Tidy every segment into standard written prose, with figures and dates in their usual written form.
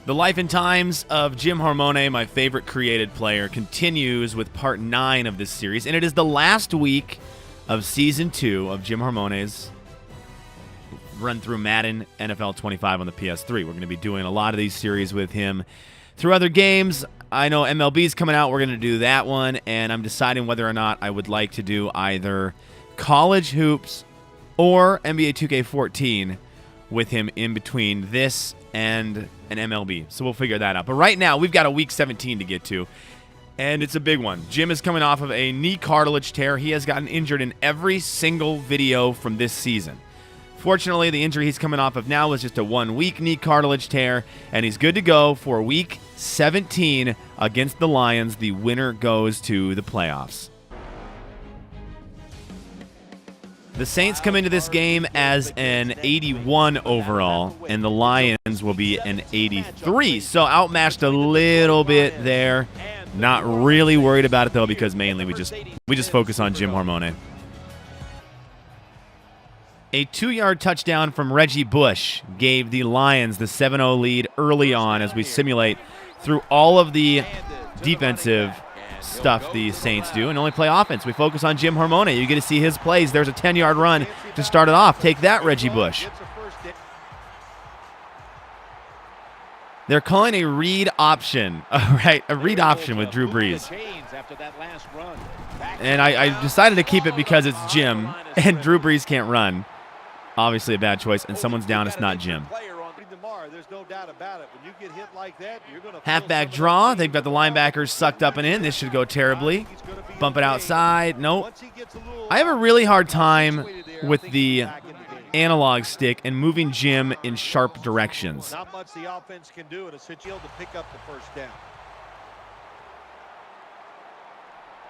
The life and times of Jim Hormone, my favorite created player, continues with part 9 of this series, and it is the last week of Season 2 of Jim Hormone's run through Madden NFL 25 on the PS3. We're going to be doing a lot of these series with him through other games. I know MLB's coming out. We're going to do that one, and I'm deciding whether or not I would like to do either college hoops or NBA 2K14 with him in between this and an MLB. So we'll figure that out. But right now, we've got a Week 17 to get to, and it's a big one. Jim is coming off of a knee cartilage tear. He has gotten injured in every single video from this season. Fortunately, the injury he's coming off of now was just a 1-week knee cartilage tear, and he's good to go for Week 17 against the Lions. The winner goes to the playoffs. The Saints come into this game as an 81 overall, and the Lions will be an 83. So outmatched a little bit there. Not really worried about it, though, because mainly we just focus on Jim Hormone. A 2-yard touchdown from Reggie Bush gave the Lions the 7-0 lead early on as we simulate through all of the defensive stuff the Saints do and only play offense. We focus on Jim Hormone. You get to see his plays. There's a 10-yard run to start it off. Take that, Reggie Bush. They're calling a read option. Right, a read option with Drew Brees. And I decided to keep it because it's Jim, and Drew Brees can't run. Obviously a bad choice, and someone's down. It's not Jim. Halfback draw. They've got the linebackers sucked up and in. This should go terribly. Bump it outside. Nope. I have a really hard time with the analog stick and moving Jim in sharp directions. Not much the offense can do, and it's to pick up the first down.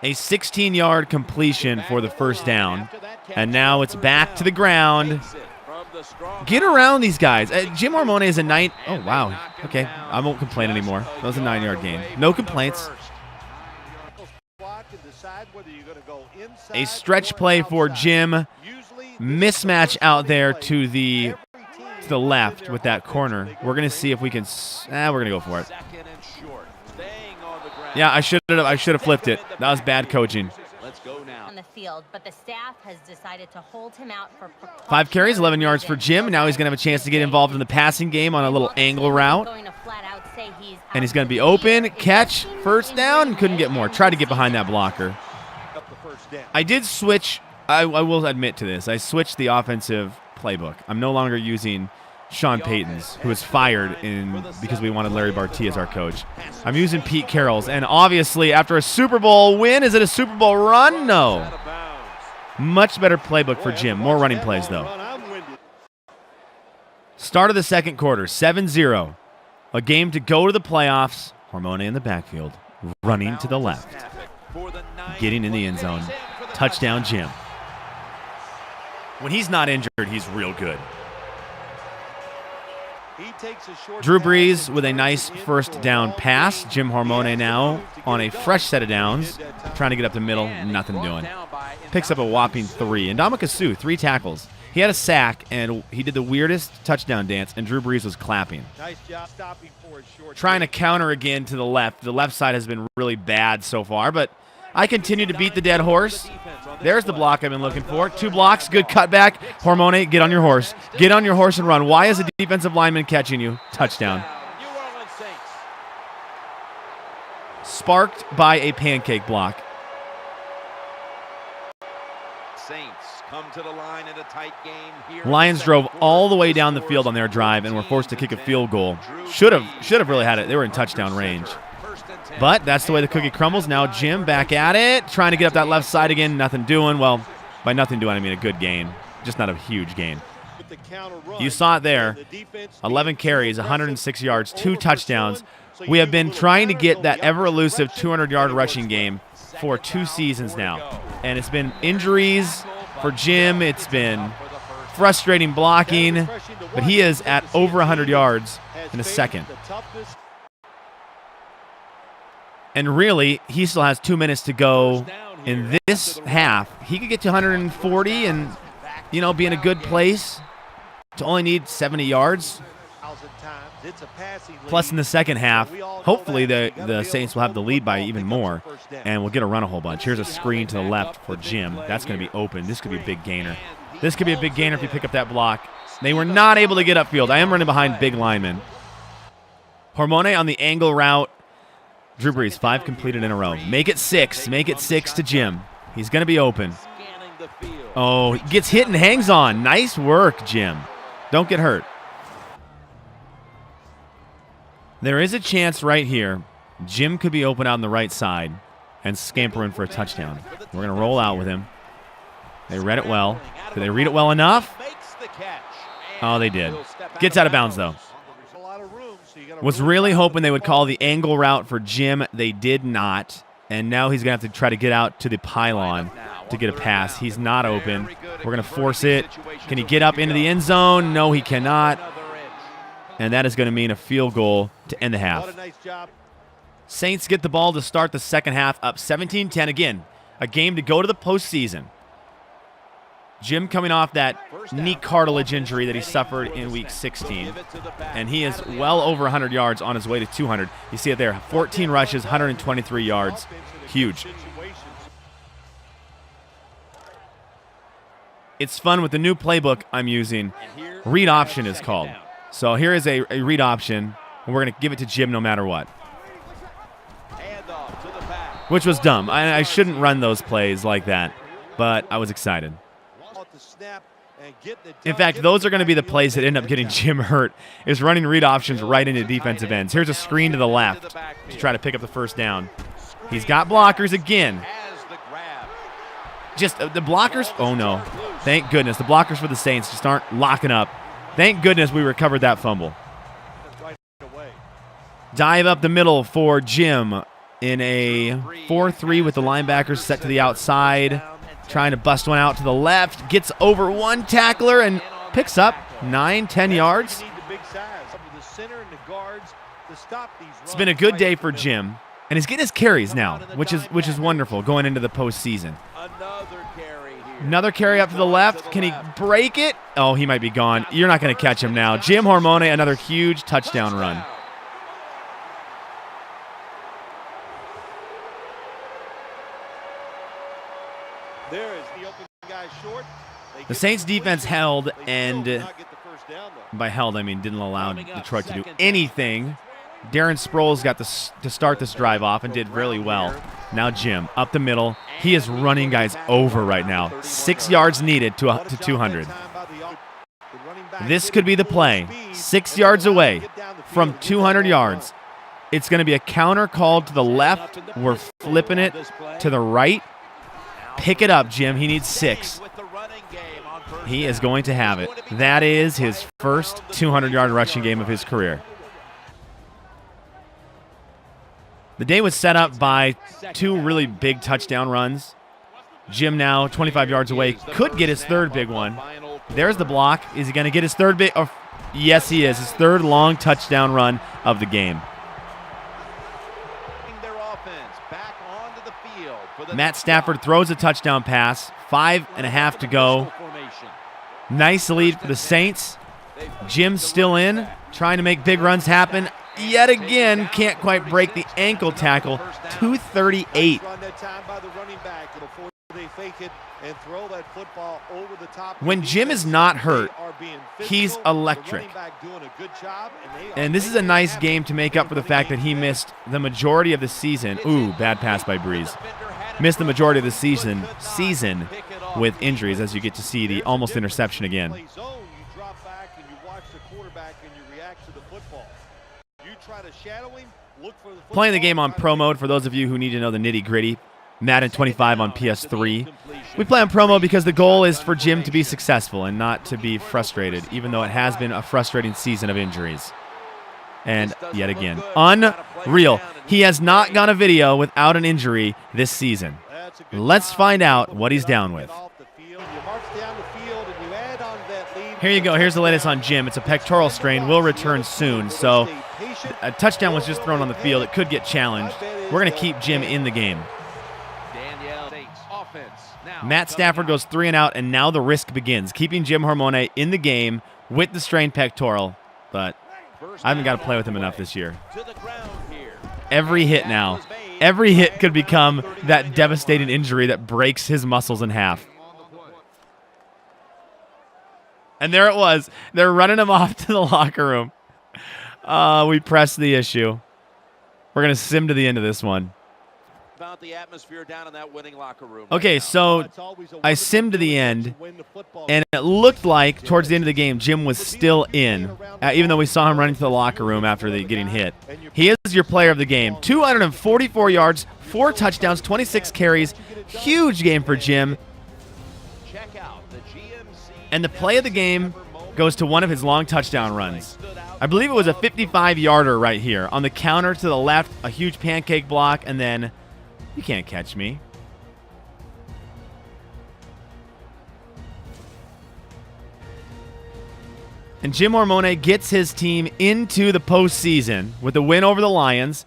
A 16-yard completion for the first down, and now it's back to the ground. Get around these guys. Jim Hormone is a 9. Oh, wow. Okay, I won't complain anymore. That was a 9-yard gain. No complaints. A stretch play for Jim. Mismatch out there to the left with that corner. We're going to see if we can. We're going to go for it. Yeah, I should have flipped it. That was bad coaching. On the field, but the staff has decided to hold him out for 5 carries, 11 yards for Jim. Now he's going to have a chance to get involved in the passing game on a little angle route. And he's going to be open, catch, first down, and couldn't get more. Tried to get behind that blocker. I did switch. I will admit to this. I switched the offensive playbook. I'm no longer using Sean Payton's, who was fired because we wanted Larry Barty as our coach. I'm using Pete Carroll's, and obviously after a Super Bowl win, is it a Super Bowl run? No. Much better playbook for Jim. More running plays, though. Start of the second quarter, 7-0. A game to go to the playoffs. Hormone in the backfield, running to the left, getting in the end zone. Touchdown, Jim. When he's not injured, he's real good. Drew Brees with a nice first down pass. Jim Hormone now on a fresh set of downs. Trying to get up the middle, nothing doing. Picks up a whopping 3. And Ndamukong Suh, 3 tackles. He had a sack, and he did the weirdest touchdown dance, and Drew Brees was clapping. Nice job stopping for his short. Trying to counter again to the left. The left side has been really bad so far, but I continue to beat the dead horse. There's the block I've been looking for. 2 blocks, good cutback. Hormone, get on your horse. Get on your horse and run. Why is a defensive lineman catching you? Touchdown. Sparked by a pancake block. Come to the line in a tight game here. Lions drove all the way down the field on their drive and were forced to kick a field goal. Should have really had it. They were in touchdown range. But that's the way the cookie crumbles. Now Jim back at it, trying to get up that left side again. Nothing doing. Well, by nothing doing, I mean a good gain. Just not a huge gain. You saw it there. 11 carries, 106 yards, 2 touchdowns. We have been trying to get that ever-elusive 200-yard rushing game for 2 seasons now. And it's been injuries for Jim. It's been frustrating blocking. But he is at over 100 yards in a second. And really, he still has 2 minutes to go in this half. He could get to 140 and, be in a good place to only need 70 yards. Plus, in the second half, hopefully the Saints will have the lead by even more, and we'll get a run a whole bunch. Here's a screen to the left for Jim. That's going to be open. This could be a big gainer. This could be a big gainer if you pick up that block. They were not able to get upfield. I am running behind big linemen. Hormone on the angle route. Drew Brees, 5 completed in a row. Make it 6. Make it 6 to Jim. He's going to be open. Oh, he gets hit and hangs on. Nice work, Jim. Don't get hurt. There is a chance right here. Jim could be open out on the right side and scamper in for a touchdown. We're going to roll out with him. They read it well. Did they read it well enough? Oh, they did. Gets out of bounds, though. Was really hoping they would call the angle route for Jim. They did not. And now he's going to have to try to get out to the pylon to get a pass. He's not open. We're going to force it. Can he get up into the end zone? No, he cannot. And that is going to mean a field goal to end the half. Saints get the ball to start the second half, up 17-10. Again, a game to go to the postseason. Jim coming off that knee cartilage injury that he suffered in Week 16. And he is well over 100 yards on his way to 200. You see it there, 14 rushes, 123 yards. Huge. It's fun with the new playbook I'm using. Read option is called. So here is a read option, and we're going to give it to Jim no matter what. Which was dumb. I shouldn't run those plays like that, but I was excited. In fact, those are going to be the plays that end up getting Jim hurt, is running read options right into defensive ends. Here's a screen to the left to try to pick up the first down. He's got blockers again. Just the blockers. Oh, no. Thank goodness. The blockers for the Saints just aren't locking up. Thank goodness we recovered that fumble. Dive up the middle for Jim in a 4-3 with the linebackers set to the outside. Trying to bust one out to the left. Gets over one tackler and picks up 9-10 yards. It's been a good day for Jim. And he's getting his carries now, which is wonderful going into the postseason. Another carry up to the left. Can he break it? Oh, he might be gone. You're not going to catch him now. Jim Hormone, another huge touchdown run. The Saints defense held, and by held I mean didn't allow Detroit to do anything. Darren Sproles got to start this drive off and did really well. Now Jim up the middle. He is running guys over right now. 6 yards needed to 200. This could be the play. 6 yards away from 200 yards. It's going to be a counter called to the left. We're flipping it to the right. Pick it up, Jim. He needs 6. He is going to have it. That is his first 200-yard rushing game of his career. The day was set up by 2 really big touchdown runs. Jim now 25 yards away. Could get his third big one. There's the block. Is he going to get his third big? Oh, yes, he is. His third long touchdown run of the game. Matt Stafford throws a touchdown pass. 5.5 to go. Nice lead for the Saints. Jim's still in, trying to make big runs happen. Yet again, can't quite break the ankle tackle. 238. When Jim is not hurt, he's electric. And this is a nice game to make up for the fact that he missed the majority of the season. Ooh, bad pass by Brees. Missed the majority of the season with injuries, as you get to see the almost interception again. Playing the game on Pro Mode, for those of you who need to know the nitty-gritty. Madden 25 on PS3. We play on Pro Mode because the goal is for Jim to be successful and not to be frustrated, even though it has been a frustrating season of injuries. And yet again, unreal. He has not gone a video without an injury this season. Let's find out what he's down with. Here you go. Here's the latest on Jim. It's a pectoral strain. Will return soon. So a touchdown was just thrown on the field. It could get challenged. We're going to keep Jim in the game. Matt Stafford goes 3 and out, and now the risk begins. Keeping Jim Hormone in the game with the strained pectoral, but I haven't got to play with him enough this year. Every hit now. Every hit could become that devastating injury that breaks his muscles in half. And there it was. They're running him off to the locker room. We pressed the issue. We're going to sim to the end of this one. About the atmosphere down in that winning locker room. Okay, so I simmed to the end, and it looked like towards the end of the game, Jim was still in, even though we saw him running to the locker room after getting hit. He is your player of the game. 244 yards, 4 touchdowns, 26 carries. Huge game for Jim. And the play of the game goes to one of his long touchdown runs. I believe it was a 55-yarder right here. On the counter to the left, a huge pancake block, and then you can't catch me. And Jim Hormone gets his team into the postseason with a win over the Lions.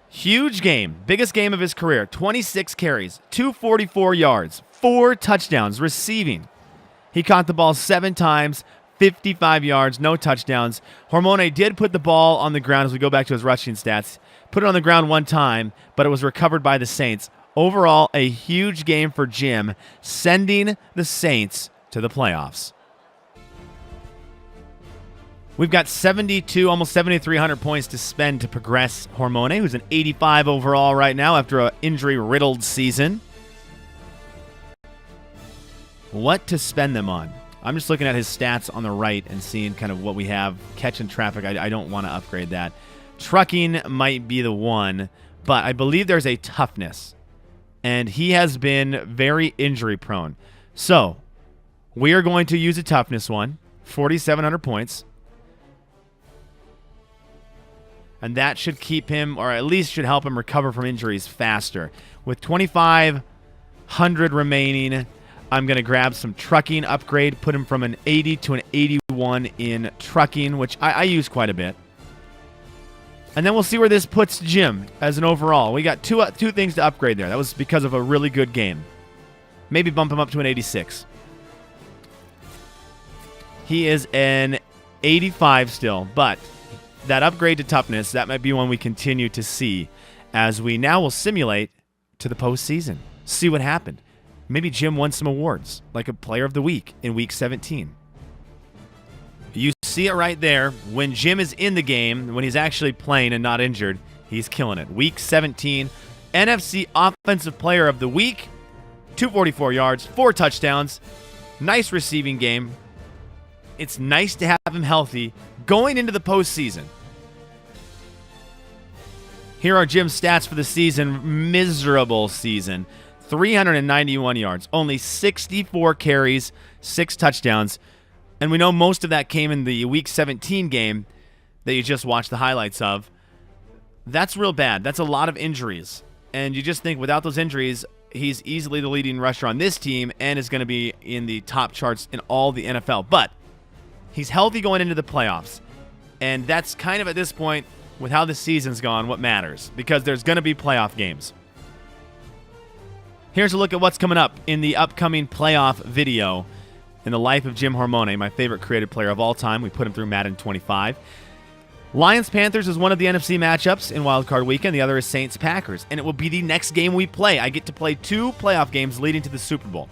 Huge game. Biggest game of his career. 26 carries, 244 yards, 4 touchdowns receiving. He caught the ball 7 times, 55 yards, no touchdowns. Hormone did put the ball on the ground as we go back to his rushing stats. Put it on the ground 1 time, but it was recovered by the Saints. Overall, a huge game for Jim, sending the Saints to the playoffs. We've got 72, almost 7,300 points to spend to progress Hormone, who's an 85 overall right now after an injury-riddled season. What to spend them on? I'm just looking at his stats on the right and seeing kind of what we have. Catching traffic, I don't want to upgrade that. Trucking might be the one, but I believe there's a toughness. And he has been very injury-prone. So, we are going to use a toughness one, 4,700 points. And that should keep him, or at least should help him recover from injuries faster. With 2,500 remaining, I'm going to grab some trucking upgrade, put him from an 80 to an 81 in trucking, which I use quite a bit. And then we'll see where this puts Jim as an overall. We got two things to upgrade there. That was because of a really good game. Maybe bump him up to an 86. He is an 85 still, but that upgrade to toughness, that might be one we continue to see as we now will simulate to the postseason. See what happened. Maybe Jim won some awards, like a player of the week in week 17. You see it right there. When Jim is in the game, when he's actually playing and not injured, he's killing it. Week 17, NFC Offensive Player of the Week, 244 yards, 4 touchdowns, nice receiving game. It's nice to have him healthy going into the postseason. Here are Jim's stats for the season. Miserable season. 391 yards, only 64 carries, 6 touchdowns. And we know most of that came in the Week 17 game that you just watched the highlights of. That's real bad. That's a lot of injuries. And you just think without those injuries, he's easily the leading rusher on this team and is going to be in the top charts in all the NFL. But he's healthy going into the playoffs. And that's kind of at this point, with how the season's gone, what matters. Because there's going to be playoff games. Here's a look at what's coming up in the upcoming playoff video in the life of Jim Hormone, my favorite creative player of all time. We put him through Madden 25. Lions-Panthers is one of the NFC matchups in Wild Card Weekend. The other is Saints-Packers. And it will be the next game we play. I get to play 2 playoff games leading to the Super Bowl.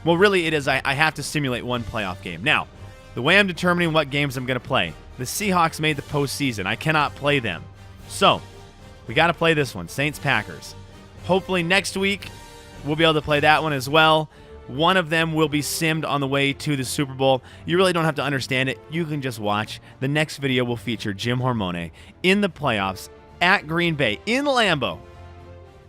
Well, really, it is I have to simulate 1 playoff game. Now, the way I'm determining what games I'm going to play, the Seahawks made the postseason. I cannot play them. So, we got to play this one, Saints-Packers. Hopefully next week, we'll be able to play that one as well. One of them will be simmed on the way to the Super Bowl. You really don't have to understand it. You can just watch. The next video will feature Jim Hormone in the playoffs at Green Bay in Lambeau,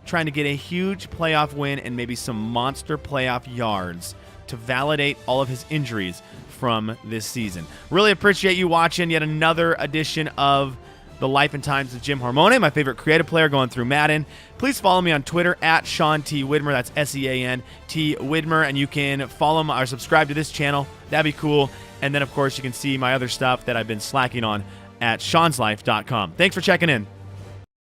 trying to get a huge playoff win and maybe some monster playoff yards to validate all of his injuries from this season. Really appreciate you watching yet another edition of The Life and Times of Jim Hormone, my favorite creative player going through Madden. Please follow me on Twitter at Sean T. Widmer. That's SEANT Widmer. And you can follow me or subscribe to this channel. That'd be cool. And then, of course, you can see my other stuff that I've been slacking on at Sean'sLife.com. Thanks for checking in.